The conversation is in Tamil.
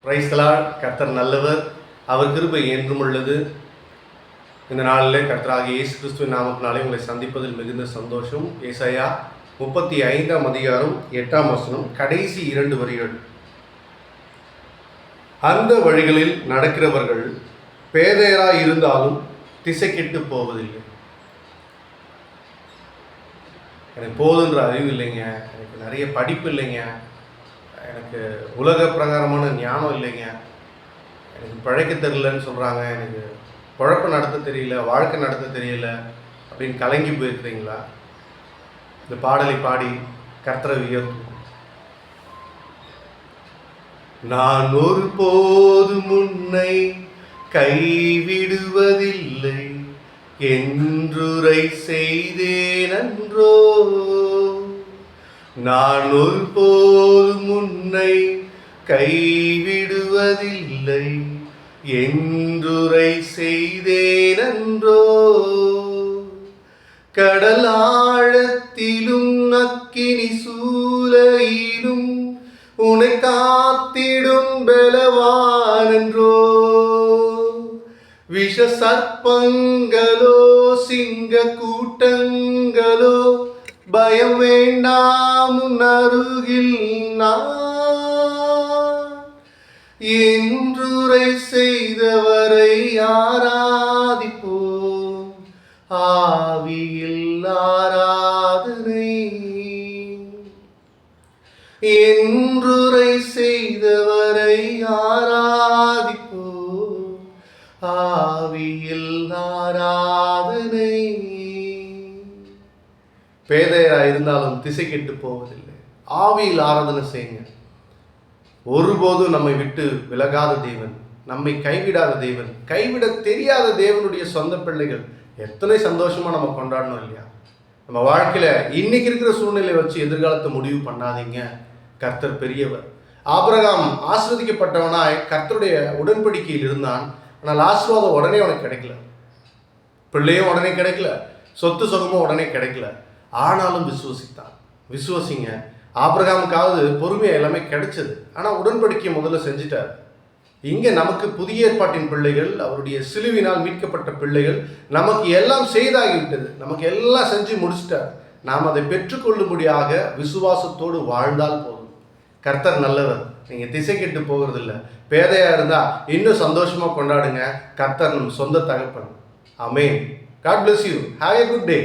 Praise the Lord. கர்த்தர் நல்லவர், அவர் கிருபை என்றும் உள்ளது. இந்த நாளிலே கர்த்தராகிய இயேசு கிறிஸ்துவின் நாமத்தினாலே உங்களை சந்திப்பதில் மிகுந்த சந்தோஷம். ஏசாயா 35:8 கடைசி 2 வரிகள். அந்த வழிகளில் நடக்கிறவர்கள் பேதையராய் இருந்தாலும் திசை கெட்டு போவதில்லை. எனக்கு போதுன்ற அறிவு இல்லைங்க, எனக்கு நிறைய படிப்பு இல்லைங்க, எனக்கு உலக பிரகாரமான ஞானம் இல்லைங்க, எனக்கு பழைக்க தெரியலன்னு சொல்கிறாங்க, எனக்கு குழப்பம் நடத்த தெரியல, வாழ்க்கை நடத்த தெரியல அப்படின்னு கலங்கி போயிருக்கிறீங்களா? இந்த பாடலை பாடி கர்த்தரை உயர்த்தும். நான் ஒருபோதும் உன்னை கைவிடுவதில்லை என்றுரை செய்தேன் அன்றோ. நான் ஒருபோதும் உன்னை கைவிடுவதில்லை என்றுரை செய்தேன் அன்றோ. கடலாழத்திலும் அக்கினி சூளையிலும் உன்னை காத்திடும் பலவானன்றோ. விஷ சர்ப்பங்களோ சிங்க கூட்டங்களோ பயம் வேண்டாம் அருகில் நான். என்றுரை செய்தவரை ஆராதிப்போம், ஆவியில் ஆராதனை. என்றுரை செய்தவரை ஆராதிப்போம், ஆவியில் ஆராதனை. பேதையராக இருந்தாலும் திசை கெட்டு போவதில்லை. ஆவியில் ஆராதனை செய்யுங்க. ஒருபோதும் நம்மை விட்டு விலகாத தேவன், நம்மை கைவிடாத தேவன், கைவிட தெரியாத தேவனுடைய சொந்த பிள்ளைகள் எத்தனை சந்தோஷமா நம்ம கொண்டாடணும் இல்லையா? நம்ம வாழ்க்கையில இன்னைக்கு இருக்கிற சூழ்நிலை வச்சு எதிர்காலத்தை முடிவு பண்ணாதீங்க. கர்த்தர் பெரியவர். ஆபிரகாம் ஆசீர்வதிக்கப்பட்டவனாய் கர்த்தருடைய உடன்படிக்கையில் இருந்தான். ஆனால் ஆசீர்வாதம் உடனே அவனுக்கு கிடைக்கல, பிள்ளையும் உடனே கிடைக்கல, சொத்து சுகமும் உடனே கிடைக்கல. ஆனாலும் விசுவசித்தான். விசுவசிங்க. ஆபிரகாமுக்காவது பொறுமையாக எல்லாமே கிடைச்சது, ஆனால் உடன்படிக்கையை முதல்ல செஞ்சிட்டார். இங்கே நமக்கு புதிய ஏற்பாட்டின் பிள்ளைகள், அவருடைய சிலுவினால் மீட்கப்பட்ட பிள்ளைகள், நமக்கு எல்லாம் செய்தாகிவிட்டது, நமக்கு எல்லாம் செஞ்சு முடிச்சிட்டார். நாம் அதை பெற்றுக்கொள்ளும்படியாக விசுவாசத்தோடு வாழ்ந்தால் போதும். கர்த்தர் நல்லவர். நீங்கள் திசை கெட்டு போகிறது இல்லை. பேதையாக இருந்தால் இன்னும் சந்தோஷமாக கொண்டாடுங்க. கர்த்தர் நம் சொந்த தகப்பன். ஆமென். God bless you. Have a good day.